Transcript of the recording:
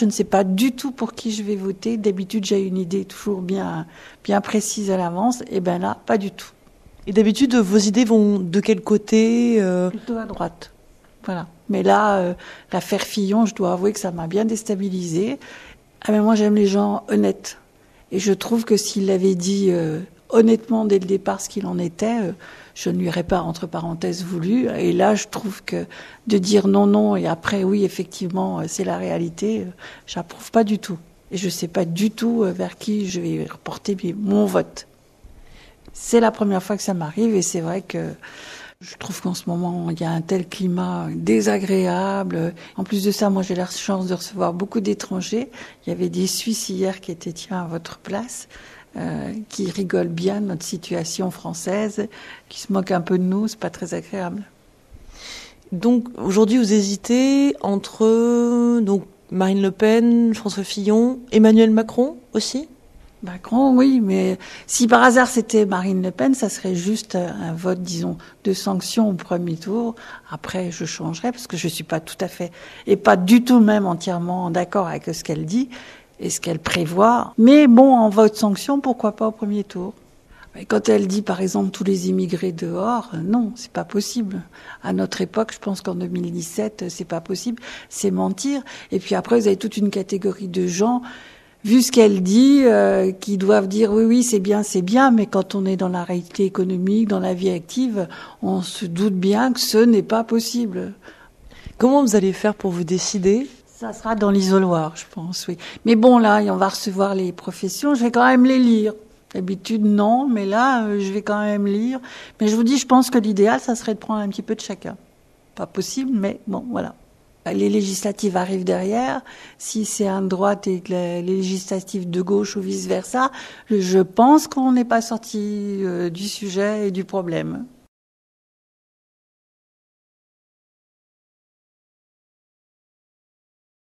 Je ne sais pas du tout pour qui je vais voter. D'habitude, j'ai une idée toujours bien précise à l'avance. Et bien là, pas du tout. Et d'habitude, vos idées vont de quel côté Plutôt à droite. Voilà. Mais là, l'affaire Fillon, je dois avouer que ça m'a bien déstabilisée. Ah mais moi, j'aime les gens honnêtes. Et je trouve que s'il avait dit honnêtement dès le départ ce qu'il en était, je ne lui aurais pas, entre parenthèses, voulu. Et là, je trouve que de dire non, et après, oui, effectivement, c'est la réalité, j'approuve pas du tout. Et je ne sais pas du tout vers qui je vais reporter mon vote. C'est la première fois que ça m'arrive et c'est vrai que je trouve qu'en ce moment, il y a un tel climat désagréable. En plus de ça, moi, j'ai la chance de recevoir beaucoup d'étrangers. Il y avait des Suisses hier qui étaient, à votre place, qui rigolent bien de notre situation française, qui se moquent un peu de nous. C'est pas très agréable. Donc, aujourd'hui, vous hésitez entre Marine Le Pen, François Fillon, Emmanuel Macron aussi ? Macron, oui, mais si par hasard c'était Marine Le Pen, ça serait juste un vote, disons, de sanction au premier tour. Après, je changerais parce que je suis pas tout à fait et pas du tout même entièrement d'accord avec ce qu'elle dit et ce qu'elle prévoit. Mais bon, en vote sanction, pourquoi pas au premier tour? Mais quand elle dit, par exemple, tous les immigrés dehors, non, c'est pas possible. À notre époque, je pense qu'en 2017, c'est pas possible. C'est mentir. Et puis après, vous avez toute une catégorie de gens, vu ce qu'elle dit, qui doivent dire oui, c'est bien, mais quand on est dans la réalité économique, dans la vie active, on se doute bien que ce n'est pas possible. Comment vous allez faire pour vous décider ? Ça sera dans l'isoloir, je pense, oui. Mais bon, là, on va recevoir les professions, je vais quand même les lire. D'habitude, non, mais là, je vais quand même lire. Mais je vous dis, je pense que l'idéal, ça serait de prendre un petit peu de chacun. Pas possible, mais bon, voilà. Les législatives arrivent derrière. Si c'est un de droite et que les législatives de gauche ou vice-versa, je pense qu'on n'est pas sorti du sujet et du problème.